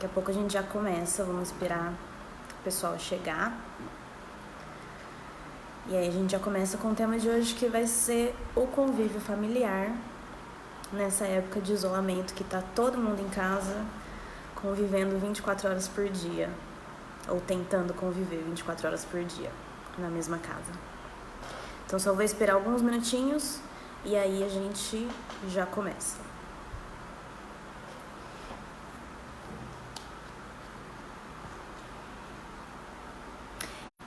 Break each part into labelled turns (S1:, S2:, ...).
S1: Daqui a pouco a gente já começa, vamos esperar o pessoal chegar. E aí a gente já começa com o tema de hoje, que vai ser o convívio familiar, nessa época de isolamento que tá todo mundo em casa, convivendo 24 horas por dia, ou tentando conviver 24 horas por dia na mesma casa. Então só vou esperar alguns minutinhos e aí a gente já começa.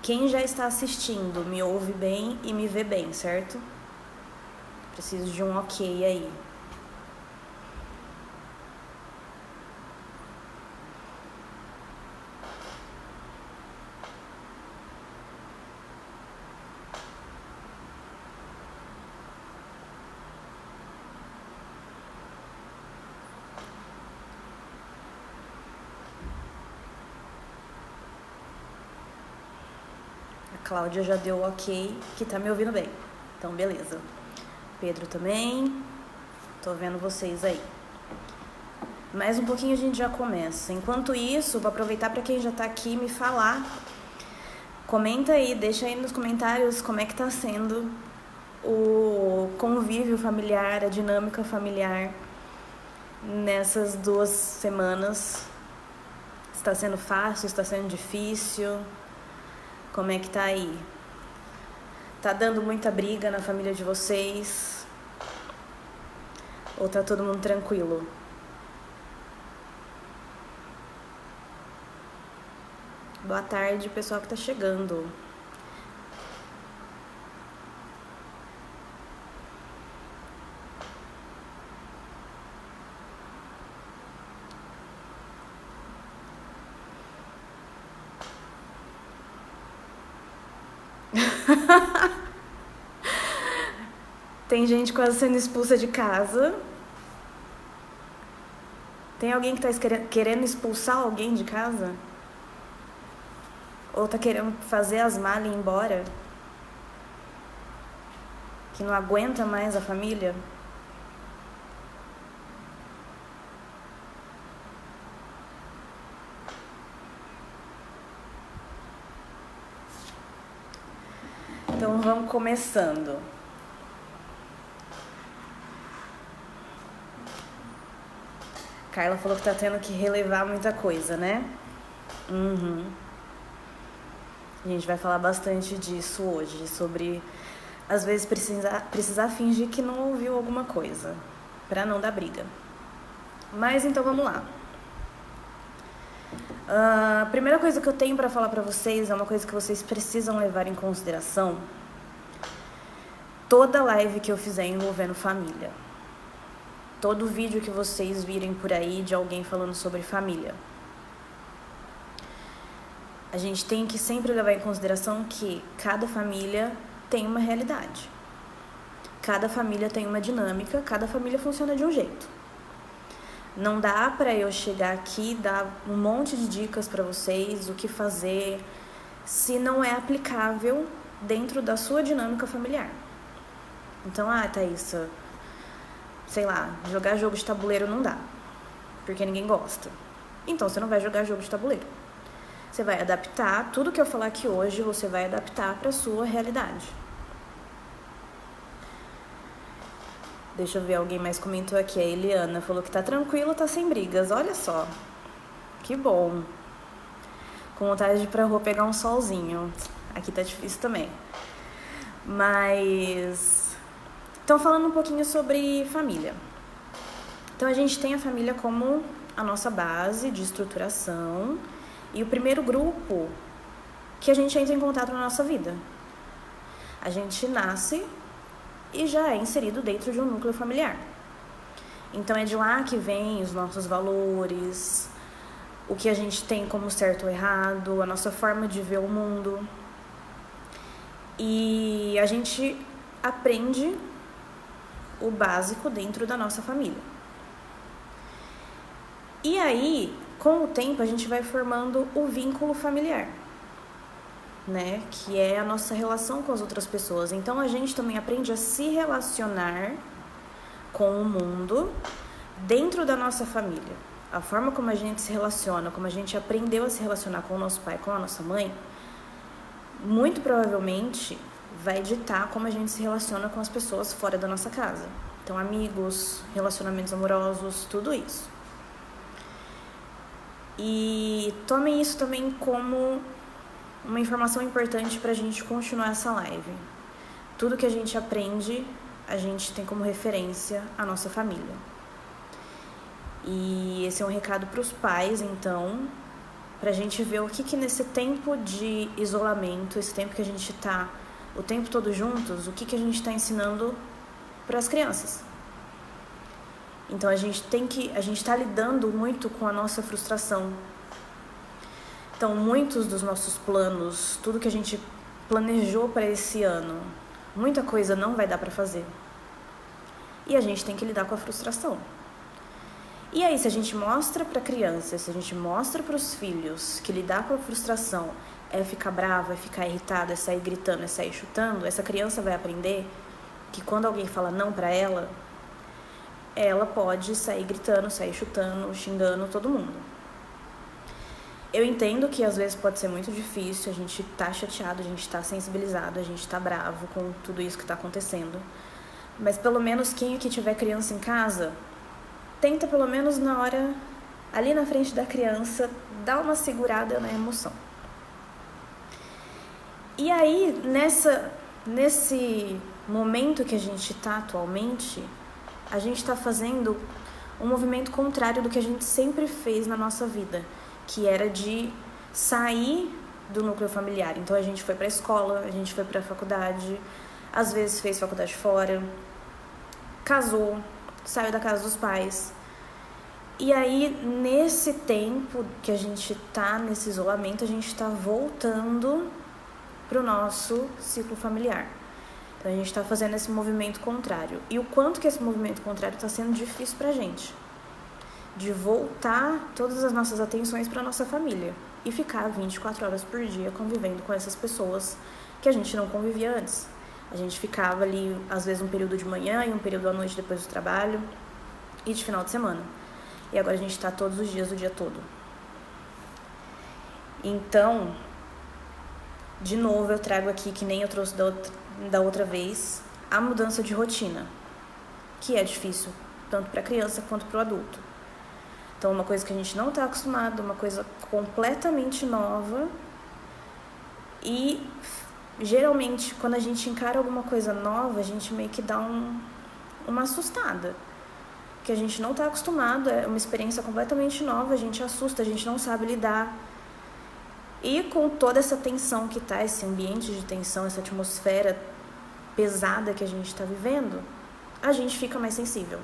S1: Quem já está assistindo me ouve bem e me vê bem, certo? Preciso de um ok aí. A Cláudia já deu ok, que tá me ouvindo bem. Então, beleza. Pedro também. Tô vendo vocês aí. Mais um pouquinho a gente já começa. Enquanto isso, vou aproveitar para quem já tá aqui me falar. Comenta aí, deixa aí nos comentários como é que tá sendo o convívio familiar, a dinâmica familiar nessas 2 semanas. Está sendo fácil, está sendo difícil? Como é que tá aí? Tá dando muita briga na família de vocês? Ou tá todo mundo tranquilo? Boa tarde, pessoal que tá chegando. Tem gente quase sendo expulsa de casa. Tem alguém que tá querendo expulsar alguém de casa? Ou tá querendo fazer as malas e ir embora? Que não aguenta mais a família? Então vamos começando. Carla falou que tá tendo que relevar muita coisa, né? A gente vai falar bastante disso hoje, sobre às vezes precisar fingir que não ouviu alguma coisa, pra não dar briga. Mas então vamos lá. A primeira coisa que eu tenho pra falar pra vocês é uma coisa que vocês precisam levar em consideração. Toda live que eu fizer envolvendo família, todo vídeo que vocês virem por aí de alguém falando sobre família, a gente tem que sempre levar em consideração que cada família tem uma realidade. Cada família tem uma dinâmica, cada família funciona de um jeito. Não dá pra eu chegar aqui e dar um monte de dicas pra vocês, o que fazer, se não é aplicável dentro da sua dinâmica familiar. Então, Thaís, sei lá, jogar jogo de tabuleiro não dá, porque ninguém gosta. Então você não vai jogar jogo de tabuleiro. Você vai adaptar tudo que eu falar aqui hoje, você vai adaptar para sua realidade. Deixa eu ver, alguém mais comentou aqui. A Eliana falou que tá tranquilo, tá sem brigas. Olha só, que bom. Com vontade de ir pra rua pegar um solzinho. Aqui tá difícil também. Mas então, falando um pouquinho sobre família. Então a gente tem a família como a nossa base de estruturação e o primeiro grupo que a gente entra em contato na nossa vida. A gente nasce e já é inserido dentro de um núcleo familiar. Então é de lá que vem os nossos valores, o que a gente tem como certo ou errado, a nossa forma de ver o mundo. E a gente aprende o básico dentro da nossa família. E aí, com o tempo, a gente vai formando o vínculo familiar, né? Que é a nossa relação com as outras pessoas. Então, a gente também aprende a se relacionar com o mundo dentro da nossa família. a forma como a gente se relaciona, como a gente aprendeu a se relacionar com o nosso pai, com a nossa mãe, muito provavelmente vai ditar como a gente se relaciona com as pessoas fora da nossa casa. Então, amigos, relacionamentos amorosos, tudo isso. E tomem isso também como uma informação importante para a gente continuar essa live. Tudo que a gente aprende, a gente tem como referência a nossa família. E esse é um recado para os pais, então, para a gente ver o que nesse tempo de isolamento, esse tempo que a gente está o tempo todo juntos, o que a gente está ensinando para as crianças. Então a gente está lidando muito com a nossa frustração. Então muitos dos nossos planos, tudo que a gente planejou para esse ano, muita coisa não vai dar para fazer. E a gente tem que lidar com a frustração. E aí, se a gente mostra para a criança, se a gente mostra para os filhos que lidar com a frustração é ficar brava, é ficar irritada, é sair gritando, é sair chutando, essa criança vai aprender que quando alguém fala não para ela, ela pode sair gritando, sair chutando, xingando todo mundo. Eu entendo que às vezes pode ser muito difícil, a gente tá chateado, a gente tá sensibilizado, a gente tá bravo com tudo isso que tá acontecendo. Mas pelo menos quem aqui tiver criança em casa, tenta pelo menos na hora, ali na frente da criança, dar uma segurada na emoção. E aí, nesse momento que a gente tá atualmente, a gente tá fazendo um movimento contrário do que a gente sempre fez na nossa vida, que era de sair do núcleo familiar. Então a gente foi pra escola, a gente foi pra faculdade, às vezes fez faculdade fora, casou, saiu da casa dos pais. E aí, nesse tempo que a gente tá nesse isolamento, a gente tá voltando pro nosso ciclo familiar. Então a gente tá fazendo esse movimento contrário. E o quanto que esse movimento contrário tá sendo difícil pra gente. De voltar todas as nossas atenções pra nossa família. E ficar 24 horas por dia convivendo com essas pessoas que a gente não convivia antes. A gente ficava ali, às vezes, um período de manhã e um período à noite depois do trabalho e de final de semana. E agora a gente tá todos os dias, o dia todo. Então, de novo, eu trago aqui, que nem eu trouxe da outra vez, a mudança de rotina, que é difícil, tanto para a criança quanto para o adulto. Então, uma coisa que a gente não está acostumado, uma coisa completamente nova. E, geralmente, quando a gente encara alguma coisa nova, a gente meio que dá uma assustada. Porque a gente não está acostumado, é uma experiência completamente nova, a gente assusta, a gente não sabe lidar. E com toda essa tensão que tá, esse ambiente de tensão, essa atmosfera pesada que a gente está vivendo, a gente fica mais sensível.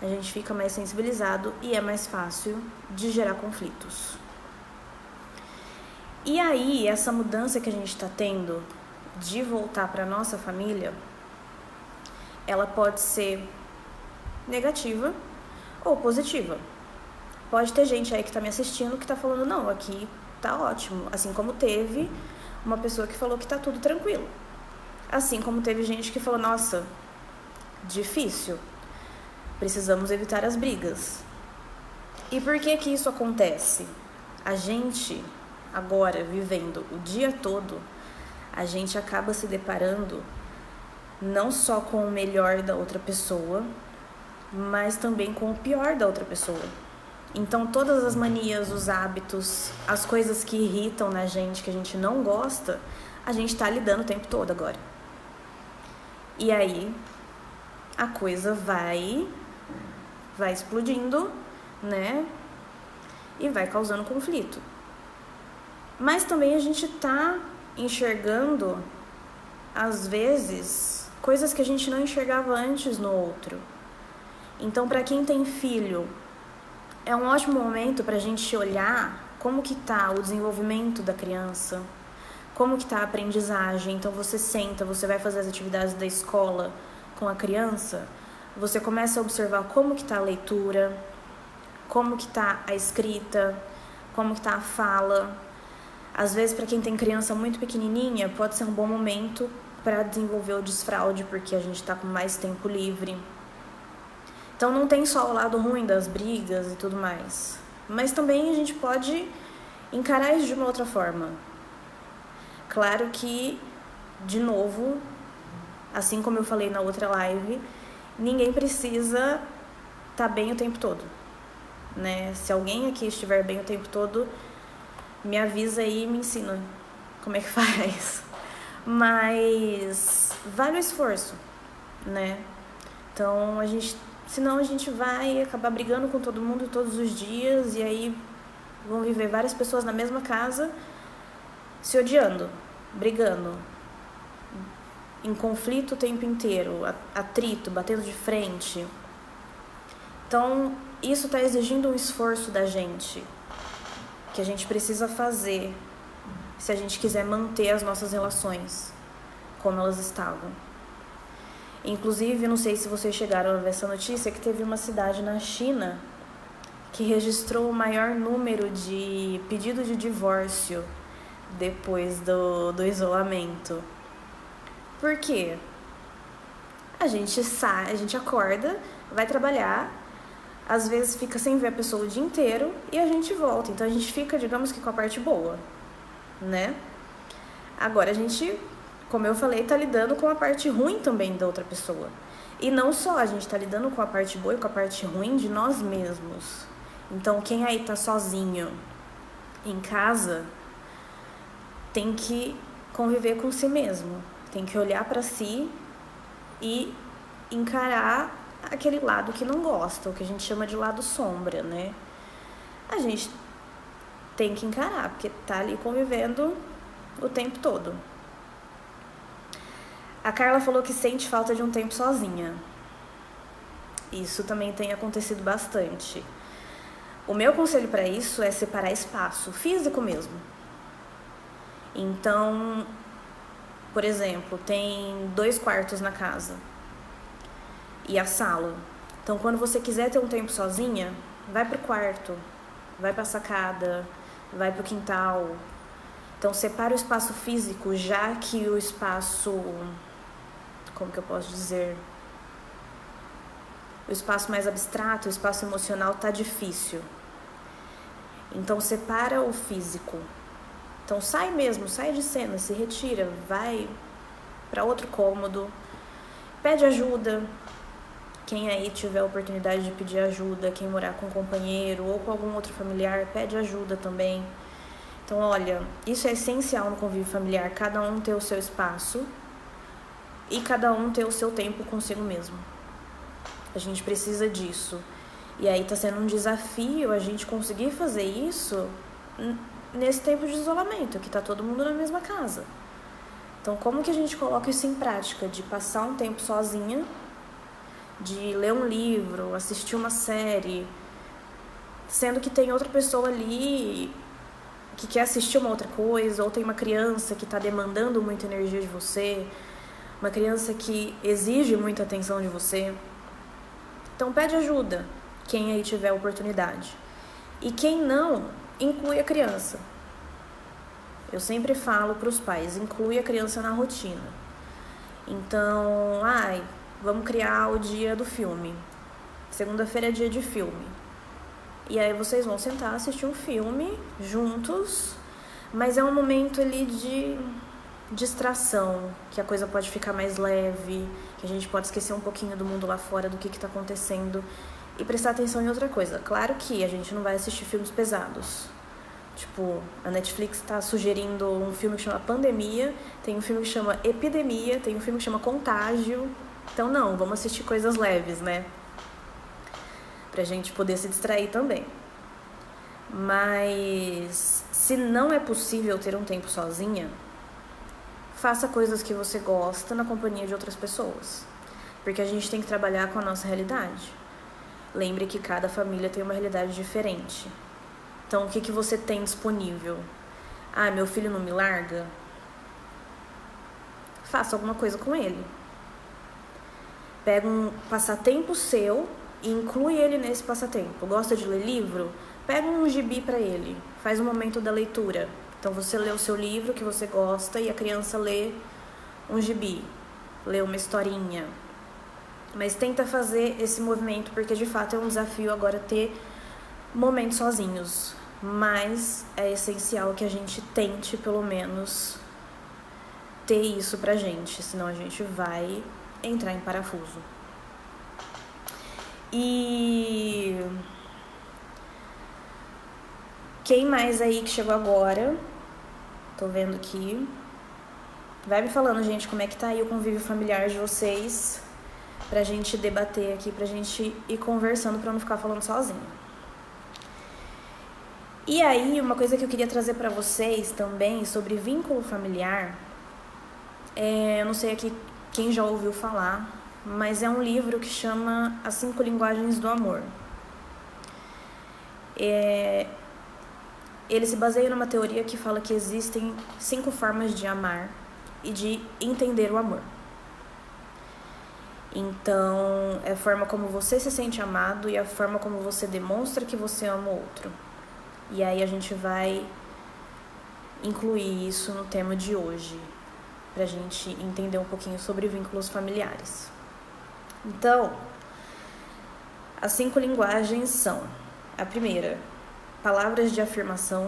S1: A gente fica mais sensibilizado e é mais fácil de gerar conflitos. E aí, essa mudança que a gente está tendo de voltar para nossa família, ela pode ser negativa ou positiva. Pode ter gente aí que tá me assistindo que tá falando, não, aqui tá ótimo. Assim como teve uma pessoa que falou que tá tudo tranquilo. Assim como teve gente que falou, nossa, difícil. Precisamos evitar as brigas. E por que que isso acontece? A gente, agora, vivendo o dia todo, a gente acaba se deparando não só com o melhor da outra pessoa, mas também com o pior da outra pessoa. Então, todas as manias, os hábitos, as coisas que irritam na gente, que a gente não gosta, a gente tá lidando o tempo todo agora. E aí, a coisa vai explodindo, né? E vai causando conflito. Mas também a gente tá enxergando, às vezes, coisas que a gente não enxergava antes no outro. Então, para quem tem filho, é um ótimo momento para a gente olhar como que tá o desenvolvimento da criança, como que tá a aprendizagem. Então, você senta, você vai fazer as atividades da escola com a criança, você começa a observar como que tá a leitura, como que tá a escrita, como que tá a fala. Às vezes, para quem tem criança muito pequenininha, pode ser um bom momento para desenvolver o desfraude, porque a gente tá com mais tempo livre. Então não tem só o lado ruim das brigas e tudo mais. Mas também a gente pode encarar isso de uma outra forma. Claro que, de novo, assim como eu falei na outra live, ninguém precisa estar bem o tempo todo, né? Se alguém aqui estiver bem o tempo todo, me avisa aí e me ensina como é que faz. Mas vale o esforço, né? Então senão a gente vai acabar brigando com todo mundo todos os dias e aí vão viver várias pessoas na mesma casa se odiando, brigando, em conflito o tempo inteiro, atrito, batendo de frente. Então, isso está exigindo um esforço da gente, que a gente precisa fazer se a gente quiser manter as nossas relações como elas estavam. Inclusive, não sei se vocês chegaram a ver essa notícia, que teve uma cidade na China que registrou o maior número de pedidos de divórcio depois do isolamento. Por quê? A gente sai, a gente acorda, vai trabalhar, às vezes fica sem ver a pessoa o dia inteiro e a gente volta. Então a gente fica, digamos que com a parte boa, né? Agora a gente, como eu falei, tá lidando com a parte ruim também da outra pessoa. E não só, a gente tá lidando com a parte boa e com a parte ruim de nós mesmos. Então quem aí tá sozinho em casa tem que conviver com si mesmo. Tem que olhar pra si e encarar aquele lado que não gosta, o que a gente chama de lado sombra, né? A gente tem que encarar, porque tá ali convivendo o tempo todo. A Carla falou que sente falta de um tempo sozinha. Isso também tem acontecido bastante. O meu conselho para isso é separar espaço, físico mesmo. Então, por exemplo, tem 2 quartos na casa e a sala. Então, quando você quiser ter um tempo sozinha, vai pro quarto, vai pra sacada, vai pro quintal. Então, separa o espaço físico, já que o espaço, como que eu posso dizer? O espaço mais abstrato, o espaço emocional tá difícil. Então, separa o físico. Então sai mesmo, sai de cena, se retira, vai para outro cômodo, pede ajuda. Quem aí tiver a oportunidade de pedir ajuda, quem morar com um companheiro ou com algum outro familiar, pede ajuda também. Então, olha, isso é essencial no convívio familiar, cada um ter o seu espaço e cada um ter o seu tempo consigo mesmo. A gente precisa disso. E aí tá sendo um desafio a gente conseguir fazer isso nesse tempo de isolamento, que tá todo mundo na mesma casa. Então, como que a gente coloca isso em prática? De passar um tempo sozinha, de ler um livro, assistir uma série, sendo que tem outra pessoa ali que quer assistir uma outra coisa, ou tem uma criança que tá demandando muita energia de você, uma criança que exige muita atenção de você. Então, pede ajuda, quem aí tiver oportunidade. E quem não, inclui a criança. Eu sempre falo para os pais, inclui a criança na rotina. Então, vamos criar o dia do filme. Segunda-feira é dia de filme. E aí vocês vão sentar, assistir um filme juntos, mas é um momento ali de distração, que a coisa pode ficar mais leve, que a gente pode esquecer um pouquinho do mundo lá fora, do que está acontecendo, e prestar atenção em outra coisa. Claro que a gente não vai assistir filmes pesados. Tipo, a Netflix está sugerindo um filme que chama Pandemia, tem um filme que chama Epidemia, tem um filme que chama Contágio. Então não, vamos assistir coisas leves, né? Pra gente poder se distrair também. Mas se não é possível ter um tempo sozinha, faça coisas que você gosta na companhia de outras pessoas. Porque a gente tem que trabalhar com a nossa realidade. Lembre que cada família tem uma realidade diferente. Então, o que você tem disponível? Meu filho não me larga? Faça alguma coisa com ele. Pega um passatempo seu e inclui ele nesse passatempo. Gosta de ler livro? Pega um gibi para ele. Faz um momento da leitura. Então, você lê o seu livro que você gosta e a criança lê um gibi. Lê uma historinha. Mas tenta fazer esse movimento, porque de fato é um desafio agora ter momentos sozinhos. Mas é essencial que a gente tente, pelo menos, ter isso pra gente, senão a gente vai entrar em parafuso. E quem mais aí que chegou agora? Tô vendo aqui. Vai me falando, gente, como é que tá aí o convívio familiar de vocês, pra gente debater aqui, pra gente ir conversando, pra não ficar falando sozinho. E aí, uma coisa que eu queria trazer pra vocês também sobre vínculo familiar, eu não sei aqui quem já ouviu falar, mas é um livro que chama As 5 Linguagens do Amor. Ele se baseia numa teoria que fala que existem 5 formas de amar e de entender o amor. Então, é a forma como você se sente amado e a forma como você demonstra que você ama o outro. E aí a gente vai incluir isso no tema de hoje, pra gente entender um pouquinho sobre vínculos familiares. Então, as 5 linguagens são: a primeira, palavras de afirmação,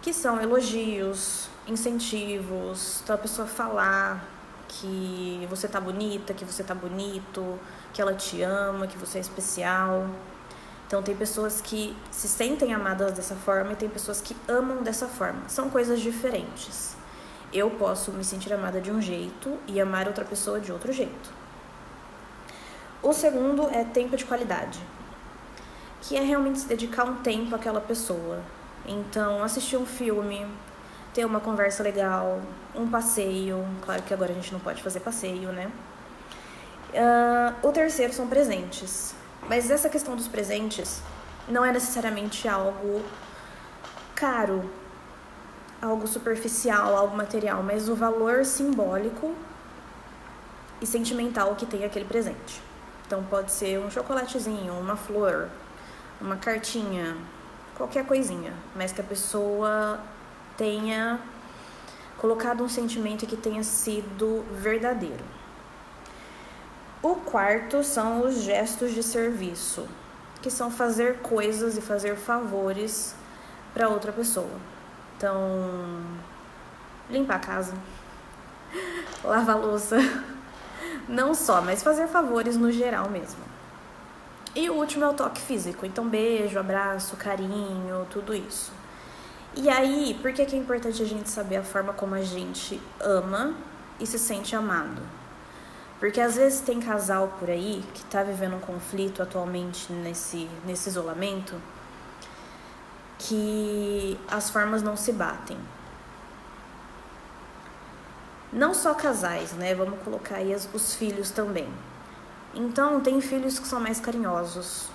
S1: que são elogios, incentivos, então a pessoa falar que você tá bonita, que você tá bonito, que ela te ama, que você é especial. Então tem pessoas que se sentem amadas dessa forma e tem pessoas que amam dessa forma. São coisas diferentes. Eu posso me sentir amada de um jeito e amar outra pessoa de outro jeito. O segundo é tempo de qualidade, que é realmente se dedicar um tempo àquela pessoa. Então, assistir um filme, ter uma conversa legal, um passeio. Claro que agora a gente não pode fazer passeio, né? O terceiro são presentes. Mas essa questão dos presentes não é necessariamente algo caro, algo superficial, algo material, mas o valor simbólico e sentimental que tem aquele presente. Então pode ser um chocolatezinho, uma flor, uma cartinha, qualquer coisinha, mas que a pessoa tenha colocado um sentimento que tenha sido verdadeiro. O quarto são os gestos de serviço, que são fazer coisas e fazer favores para outra pessoa. Então, limpar a casa, lavar a louça, não só, mas fazer favores no geral mesmo. E o último é o toque físico, então beijo, abraço, carinho, tudo isso. E aí, por que é importante a gente saber a forma como a gente ama e se sente amado? Porque às vezes tem casal por aí que tá vivendo um conflito atualmente nesse isolamento, que as formas não se batem. Não só casais, né? Vamos colocar aí os filhos também. Então, tem filhos que são mais carinhosos,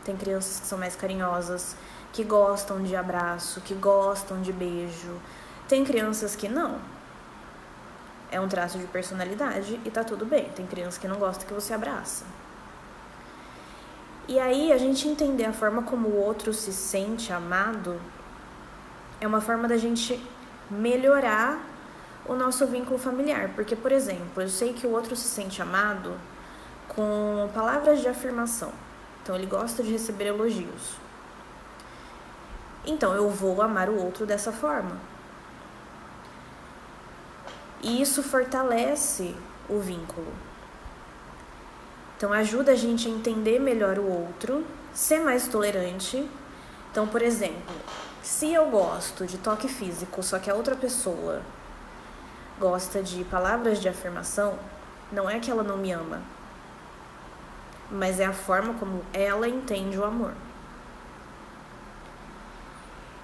S1: tem crianças que são mais carinhosas, que gostam de abraço, que gostam de beijo. Tem crianças que não. É um traço de personalidade e tá tudo bem. Tem criança que não gosta que você abraça. E aí, a gente entender a forma como o outro se sente amado é uma forma da gente melhorar o nosso vínculo familiar. Porque, por exemplo, eu sei que o outro se sente amado com palavras de afirmação. Então, ele gosta de receber elogios. Então, eu vou amar o outro dessa forma. E isso fortalece o vínculo. Então, ajuda a gente a entender melhor o outro, ser mais tolerante. Então, por exemplo, se eu gosto de toque físico, só que a outra pessoa gosta de palavras de afirmação, não é que ela não me ama, mas é a forma como ela entende o amor.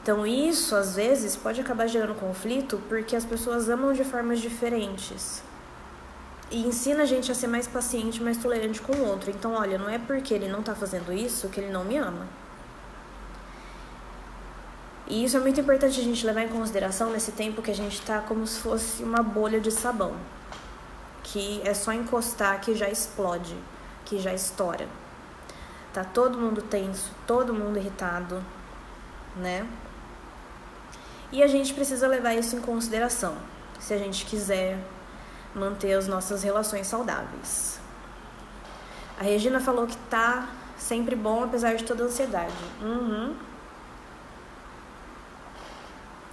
S1: Então isso, às vezes, pode acabar gerando conflito porque as pessoas amam de formas diferentes. E ensina a gente a ser mais paciente, mais tolerante com o outro. Então, olha, não é porque ele não tá fazendo isso que ele não me ama. E isso é muito importante a gente levar em consideração nesse tempo que a gente tá como se fosse uma bolha de sabão. Que é só encostar que já explode, que já estoura. Tá todo mundo tenso, todo mundo irritado, né? E a gente precisa levar isso em consideração, se a gente quiser manter as nossas relações saudáveis. A Regina falou que tá sempre bom, apesar de toda a ansiedade.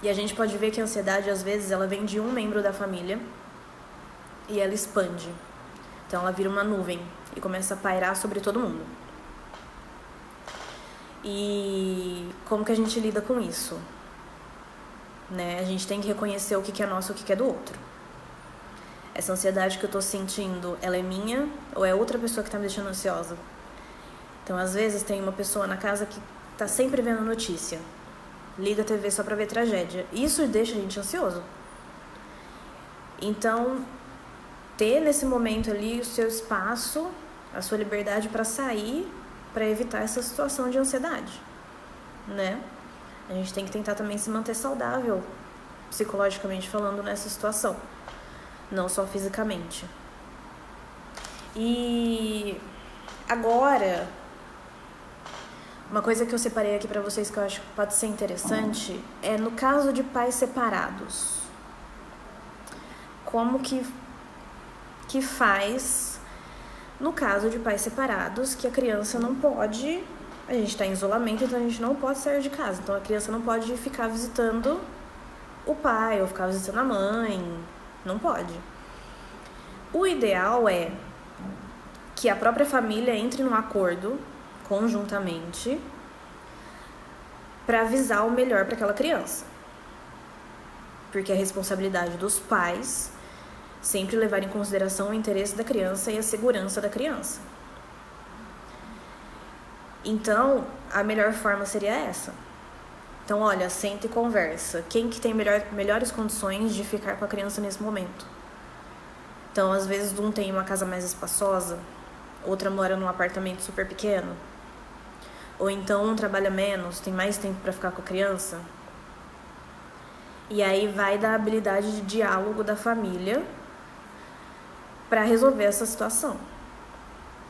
S1: E a gente pode ver que a ansiedade, às vezes, ela vem de um membro da família e ela expande. Então ela vira uma nuvem e começa a pairar sobre todo mundo. E como que a gente lida com isso? Né? A gente tem que reconhecer o que é nosso e o que é do outro. Essa ansiedade que eu tô sentindo, ela é minha ou é outra pessoa que tá me deixando ansiosa? Então, às vezes, tem uma pessoa na casa que tá sempre vendo notícia. Liga a TV só pra ver tragédia. Isso deixa a gente ansioso. Então, ter nesse momento ali o seu espaço, a sua liberdade pra sair, pra evitar essa situação de ansiedade, né? A gente tem que tentar também se manter saudável, psicologicamente falando, nessa situação. Não só fisicamente. E agora, uma coisa que eu separei aqui pra vocês que eu acho que pode ser interessante é no caso de pais separados. Como que faz no caso de pais separados que a criança não pode... A gente tá em isolamento, então a gente não pode sair de casa. Então a criança não pode ficar visitando o pai ou ficar visitando a mãe. Não pode. O ideal é que a própria família entre num acordo conjuntamente para avisar o melhor para aquela criança. Porque é responsabilidade dos pais sempre levar em consideração o interesse da criança e a segurança da criança. Então, a melhor forma seria essa. Então, olha, senta e conversa. Quem que tem melhores condições de ficar com a criança nesse momento? Então, às vezes, um tem uma casa mais espaçosa, outra mora num apartamento super pequeno. Ou então, um trabalha menos, tem mais tempo para ficar com a criança. E aí vai da habilidade de diálogo da família para resolver essa situação.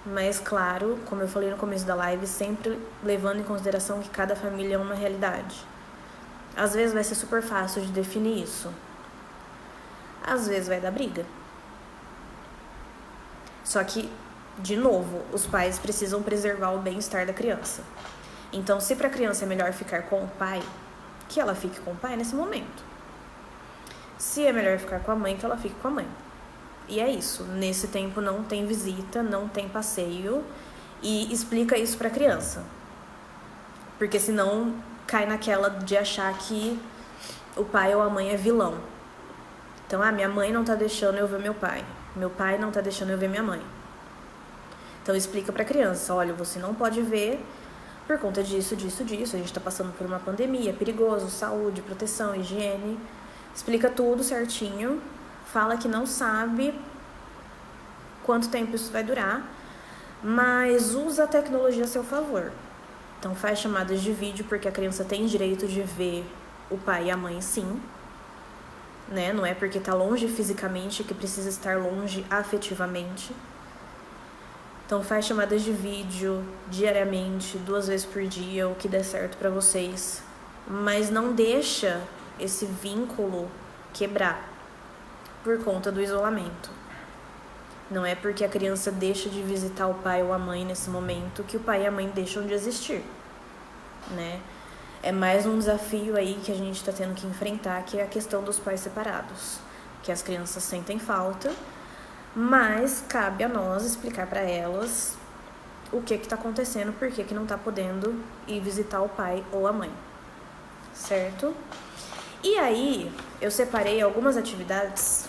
S1: Mas, claro, como eu falei no começo da live, sempre levando em consideração que cada família é uma realidade. Às vezes vai ser super fácil de definir isso. Às vezes vai dar briga. Só que, de novo, os pais precisam preservar o bem-estar da criança. Então, se para a criança é melhor ficar com o pai, que ela fique com o pai nesse momento. Se é melhor ficar com a mãe, que ela fique com a mãe. E é isso, nesse tempo não tem visita, não tem passeio, e explica isso pra criança. Porque senão cai naquela de achar que o pai ou a mãe é vilão. Então, minha mãe não tá deixando eu ver meu pai não tá deixando eu ver minha mãe. Então explica pra criança, olha, você não pode ver por conta disso, disso, disso, a gente tá passando por uma pandemia, é perigoso, saúde, proteção, higiene. Explica tudo certinho. Fala que não sabe quanto tempo isso vai durar, mas usa a tecnologia a seu favor. Então faz chamadas de vídeo, porque a criança tem direito de ver o pai e a mãe, sim. Né? Não é porque tá longe fisicamente que precisa estar longe afetivamente. Então faz chamadas de vídeo diariamente, 2 vezes por dia, o que der certo pra vocês. Mas não deixa esse vínculo quebrar por conta do isolamento. Não é porque a criança deixa de visitar o pai ou a mãe nesse momento que o pai e a mãe deixam de existir, né? É mais um desafio aí que a gente está tendo que enfrentar, que é a questão dos pais separados, que as crianças sentem falta, mas cabe a nós explicar para elas o que está acontecendo, por que não está podendo ir visitar o pai ou a mãe, certo? E aí, eu separei algumas atividades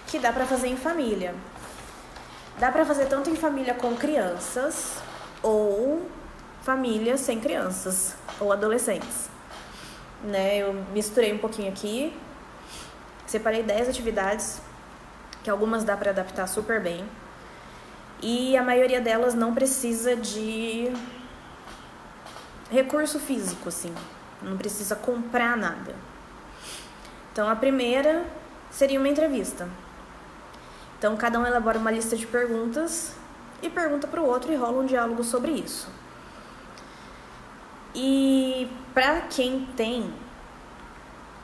S1: que dá pra fazer em família. Dá pra fazer tanto em família com crianças ou família sem crianças ou adolescentes, né? Eu misturei um pouquinho aqui, separei 10 atividades que algumas dá pra adaptar super bem e a maioria delas não precisa de recurso físico, assim, não precisa comprar nada. Então a primeira seria uma entrevista. Então, cada um elabora uma lista de perguntas e pergunta para o outro e rola um diálogo sobre isso. E para quem tem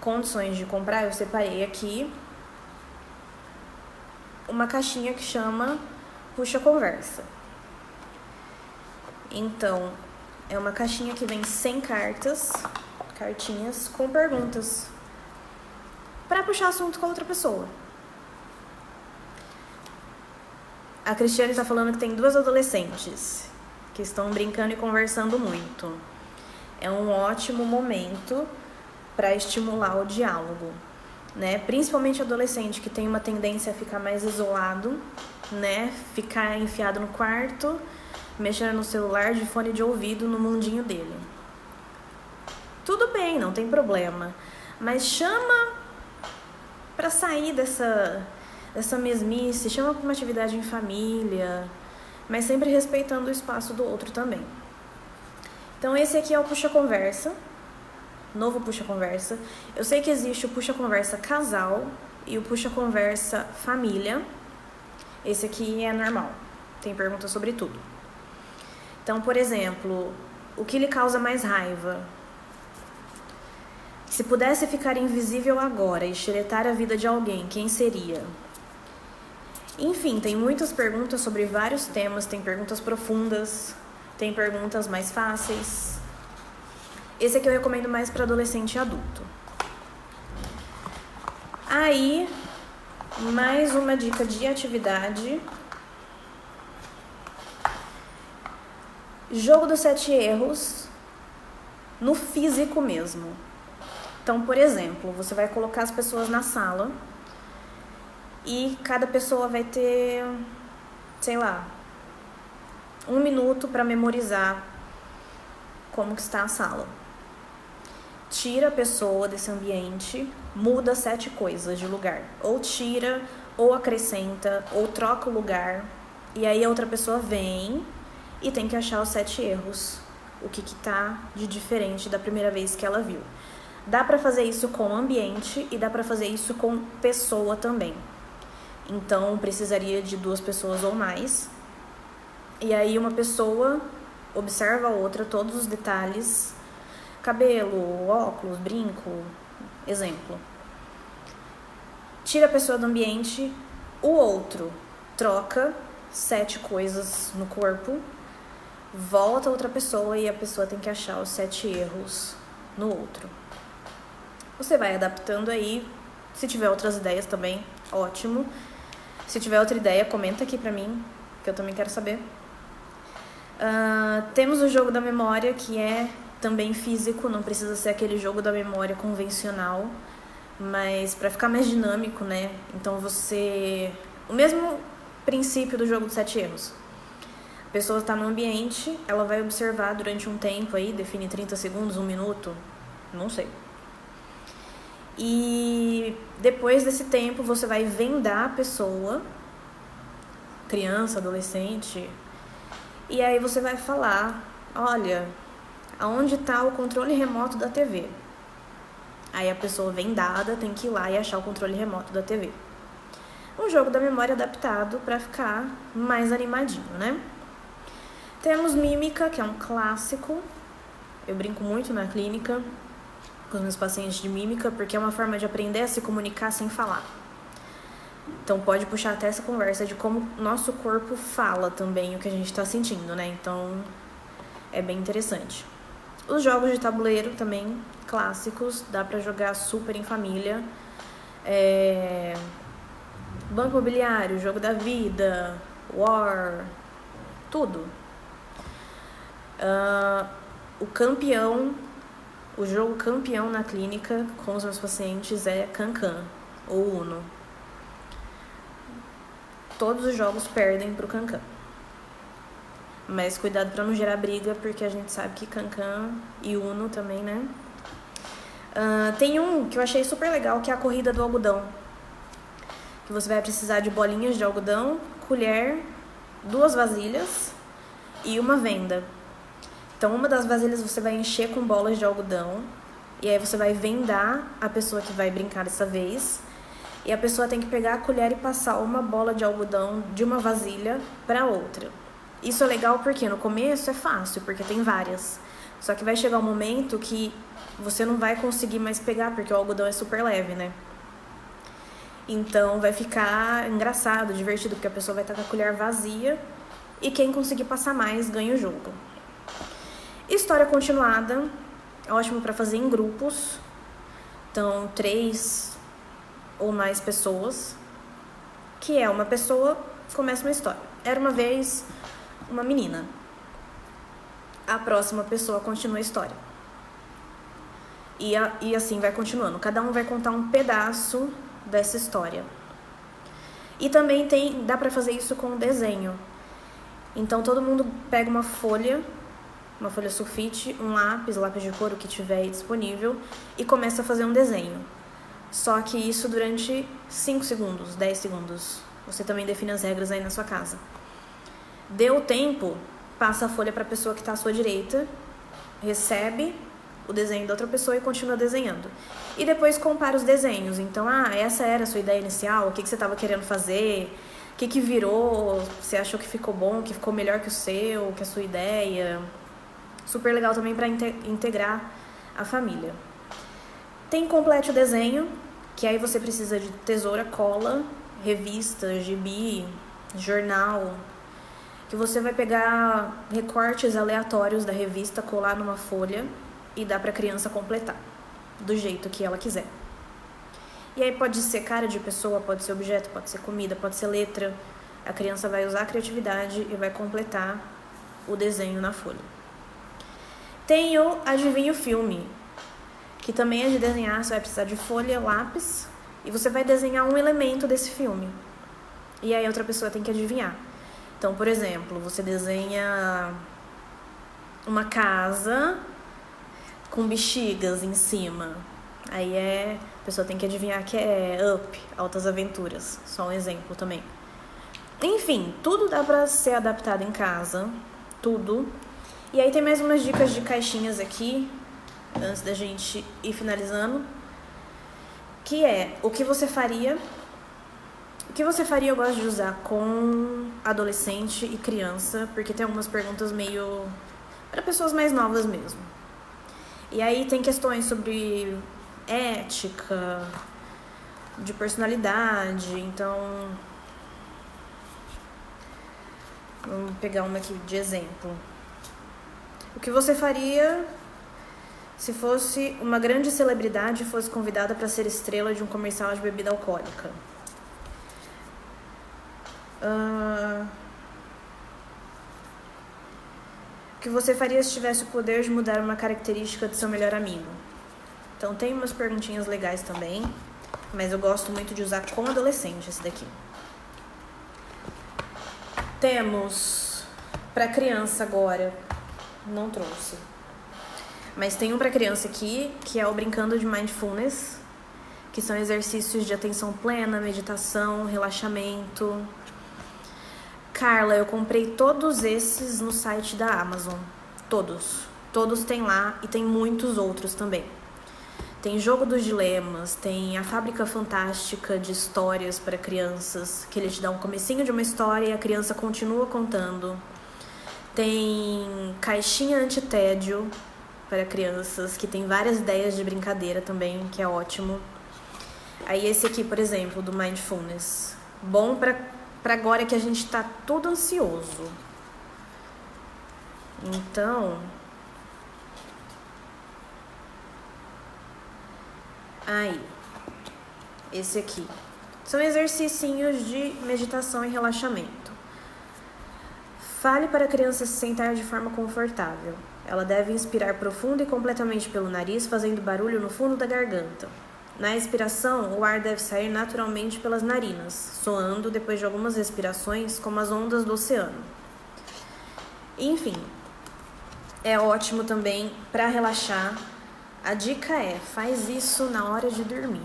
S1: condições de comprar, eu separei aqui uma caixinha que chama Puxa Conversa. Então, é uma caixinha que vem 100 cartinhas com perguntas para puxar assunto com a outra pessoa. A Cristiane está falando que tem 2 adolescentes que estão brincando e conversando muito. É um ótimo momento para estimular o diálogo, né? Principalmente adolescente que tem uma tendência a ficar mais isolado, né? Ficar enfiado no quarto, mexendo no celular de fone de ouvido no mundinho dele. Tudo bem, não tem problema, mas chama para sair dessa mesmice, chama para uma atividade em família, mas sempre respeitando o espaço do outro também. Então esse aqui é o puxa-conversa, novo puxa-conversa. Eu sei que existe o puxa-conversa casal e o puxa-conversa família. Esse aqui é normal, tem perguntas sobre tudo. Então, por exemplo, o que lhe causa mais raiva? Se pudesse ficar invisível agora e xeretar a vida de alguém, quem seria? Enfim, tem muitas perguntas sobre vários temas, tem perguntas profundas, tem perguntas mais fáceis. Esse aqui eu recomendo mais para adolescente e adulto. Aí, mais uma dica de atividade. Jogo dos 7 erros no físico mesmo. Então, por exemplo, você vai colocar as pessoas na sala e cada pessoa vai ter, sei lá, 1 minuto para memorizar como que está a sala. Tira a pessoa desse ambiente, muda 7 coisas de lugar. Ou tira, ou acrescenta, ou troca o lugar. E aí a outra pessoa vem e tem que achar os 7 erros. O que tá de diferente da primeira vez que ela viu. Dá para fazer isso com ambiente e dá para fazer isso com pessoa também. Então, precisaria de 2 pessoas ou mais. E aí uma pessoa observa a outra, todos os detalhes. Cabelo, óculos, brinco, exemplo. Tira a pessoa do ambiente, o outro troca 7 coisas no corpo, volta a outra pessoa e a pessoa tem que achar os 7 erros no outro. Você vai adaptando aí, se tiver outras ideias também, ótimo. Se tiver outra ideia, comenta aqui pra mim, que eu também quero saber. Temos o jogo da memória, que é também físico, não precisa ser aquele jogo da memória convencional, mas pra ficar mais dinâmico, né? Então o mesmo princípio do jogo dos 7 erros. A pessoa está no ambiente, ela vai observar durante um tempo aí, define 30 segundos, 1 minuto, não sei. E depois desse tempo você vai vendar a pessoa, criança, adolescente, e aí você vai falar, olha, aonde está o controle remoto da TV? Aí a pessoa vendada tem que ir lá e achar o controle remoto da TV. Um jogo da memória adaptado para ficar mais animadinho, né? Temos mímica, que é um clássico. Eu brinco muito na clínica com os meus pacientes de mímica, porque é uma forma de aprender a se comunicar sem falar. Então pode puxar até essa conversa de como nosso corpo fala também o que a gente está sentindo, né? Então é bem interessante. Os jogos de tabuleiro também, clássicos, dá pra jogar super em família. Banco Imobiliário, Jogo da Vida, War, tudo. O jogo campeão na clínica com os meus pacientes é Cancan ou Uno. Todos os jogos perdem pro Cancan. Mas cuidado pra não gerar briga, porque a gente sabe que Cancan e Uno também, né? Tem um que eu achei super legal, que é a corrida do algodão. Que você vai precisar de bolinhas de algodão, colher, 2 vasilhas e uma venda. Então, uma das vasilhas você vai encher com bolas de algodão e aí você vai vendar a pessoa que vai brincar dessa vez. E a pessoa tem que pegar a colher e passar uma bola de algodão de uma vasilha para outra. Isso é legal porque no começo é fácil, porque tem várias. Só que vai chegar um momento que você não vai conseguir mais pegar, porque o algodão é super leve, né? Então vai ficar engraçado, divertido, porque a pessoa vai estar com a colher vazia e quem conseguir passar mais ganha o jogo. História continuada, ótimo para fazer em grupos. Então, 3 ou mais pessoas, que é uma pessoa, começa uma história. Era uma vez uma menina. A próxima pessoa continua a história. E assim vai continuando. Cada um vai contar um pedaço dessa história. E também dá pra fazer isso com desenho. Então todo mundo pega uma folha sulfite, um lápis de cor, o que tiver aí disponível, e começa a fazer um desenho. Só que isso durante 5 segundos, 10 segundos. Você também define as regras aí na sua casa. Deu tempo, passa a folha para a pessoa que está à sua direita, recebe o desenho da outra pessoa e continua desenhando. E depois compara os desenhos. Então, essa era a sua ideia inicial? O que você estava querendo fazer? O que virou? Você achou que ficou bom, que ficou melhor que o seu, que a sua ideia? Super legal também para integrar a família. Tem complete o desenho, que aí você precisa de tesoura, cola, revista, gibi, jornal, que você vai pegar recortes aleatórios da revista, colar numa folha e dar para a criança completar, do jeito que ela quiser. E aí pode ser cara de pessoa, pode ser objeto, pode ser comida, pode ser letra. A criança vai usar a criatividade e vai completar o desenho na folha. Tem o Adivinha o Filme, que também é de desenhar. Você vai precisar de folha, lápis, e você vai desenhar um elemento desse filme. E aí outra pessoa tem que adivinhar. Então, por exemplo, você desenha uma casa com bexigas em cima. Aí a pessoa tem que adivinhar que é Up, Altas Aventuras. Só um exemplo também. Enfim, tudo dá pra ser adaptado em casa. Tudo. E aí tem mais umas dicas de caixinhas aqui, antes da gente ir finalizando. Que é o que você faria. O que você faria eu gosto de usar com adolescente e criança, porque tem algumas perguntas meio para pessoas mais novas mesmo. E aí tem questões sobre ética, de personalidade. Então, vamos pegar uma aqui de exemplo. O que você faria se fosse uma grande celebridade e fosse convidada para ser estrela de um comercial de bebida alcoólica? O que você faria se tivesse o poder de mudar uma característica do seu melhor amigo? Então tem umas perguntinhas legais também, mas eu gosto muito de usar com adolescente esse daqui. Temos para criança agora, não trouxe, mas tem um para criança aqui, que é o Brincando de Mindfulness, que são exercícios de atenção plena, meditação, relaxamento. Carla, eu comprei todos esses no site da Amazon. Todos tem lá, e tem muitos outros também. Tem Jogo dos Dilemas, tem a Fábrica Fantástica de Histórias para Crianças, que ele te dá um comecinho de uma história e a criança continua contando. Tem Caixinha Antitédio para crianças, que tem várias ideias de brincadeira também, que é ótimo. Aí esse aqui, por exemplo, do Mindfulness. Bom para agora que a gente tá tudo ansioso. Então, aí, esse aqui. São exercícios de meditação e relaxamento. Fale para a criança se sentar de forma confortável. Ela deve inspirar profundo e completamente pelo nariz, fazendo barulho no fundo da garganta. Na expiração, o ar deve sair naturalmente pelas narinas, soando depois de algumas respirações como as ondas do oceano. Enfim, é ótimo também para relaxar. A dica é, faz isso na hora de dormir.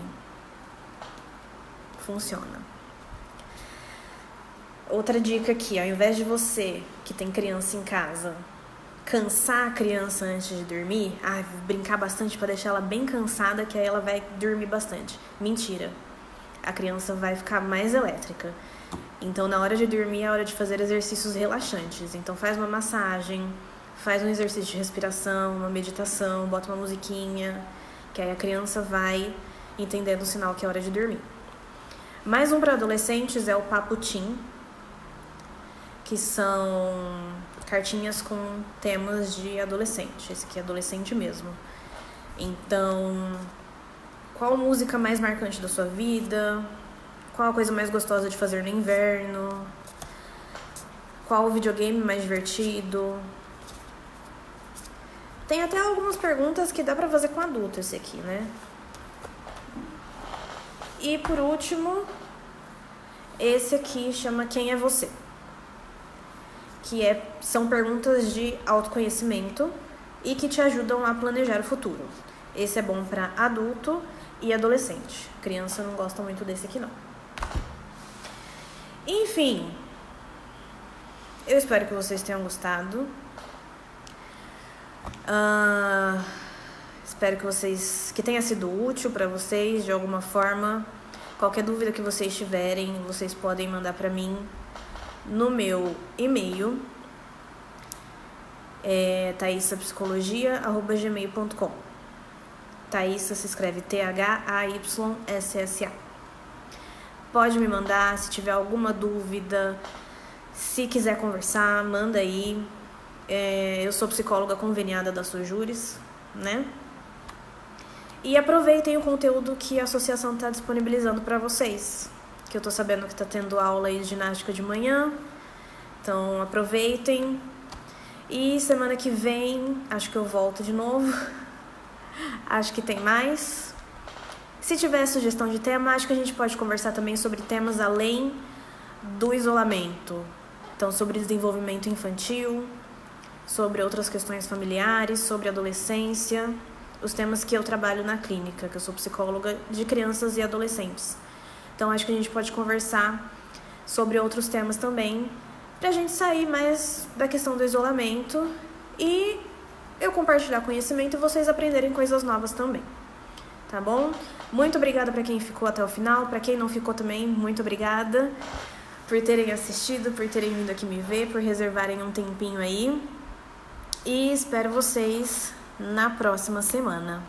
S1: Funciona. Outra dica aqui, ao invés de você, que tem criança em casa, cansar a criança antes de dormir, brincar bastante para deixar ela bem cansada, que aí ela vai dormir bastante. Mentira. A criança vai ficar mais elétrica. Então, na hora de dormir, é hora de fazer exercícios relaxantes. Então, faz uma massagem, faz um exercício de respiração, uma meditação, bota uma musiquinha, que aí a criança vai entendendo o sinal que é hora de dormir. Mais um para adolescentes é o Papo Teen, que são cartinhas com temas de adolescente. Esse aqui é adolescente mesmo. Então, qual música mais marcante da sua vida? Qual a coisa mais gostosa de fazer no inverno? Qual o videogame mais divertido? Tem até algumas perguntas que dá pra fazer com adulto esse aqui, né? E por último, esse aqui chama Quem é Você? Que são perguntas de autoconhecimento e que te ajudam a planejar o futuro. Esse é bom para adulto e adolescente. Criança não gosta muito desse aqui, não. Enfim, eu espero que vocês tenham gostado. Espero que tenha sido útil para vocês de alguma forma. Qualquer dúvida que vocês tiverem, vocês podem mandar para mim no meu e-mail, taissapsicologia@gmail.com. Taissa se escreve THAYSSA. Pode me mandar se tiver alguma dúvida, se quiser conversar, manda aí. Eu sou psicóloga conveniada da Sojures, né? E aproveitem o conteúdo que a associação está disponibilizando para vocês. Que eu tô sabendo que tá tendo aula aí de ginástica de manhã. Então aproveitem. E semana que vem, acho que eu volto de novo. Acho que tem mais. Se tiver sugestão de tema, acho que a gente pode conversar também sobre temas além do isolamento. Então, sobre desenvolvimento infantil, sobre outras questões familiares, sobre adolescência, os temas que eu trabalho na clínica, que eu sou psicóloga de crianças e adolescentes. Então, acho que a gente pode conversar sobre outros temas também, pra gente sair mais da questão do isolamento e eu compartilhar conhecimento e vocês aprenderem coisas novas também. Tá bom? Muito obrigada pra quem ficou até o final, pra quem não ficou também, muito obrigada por terem assistido, por terem vindo aqui me ver, por reservarem um tempinho aí. E espero vocês na próxima semana.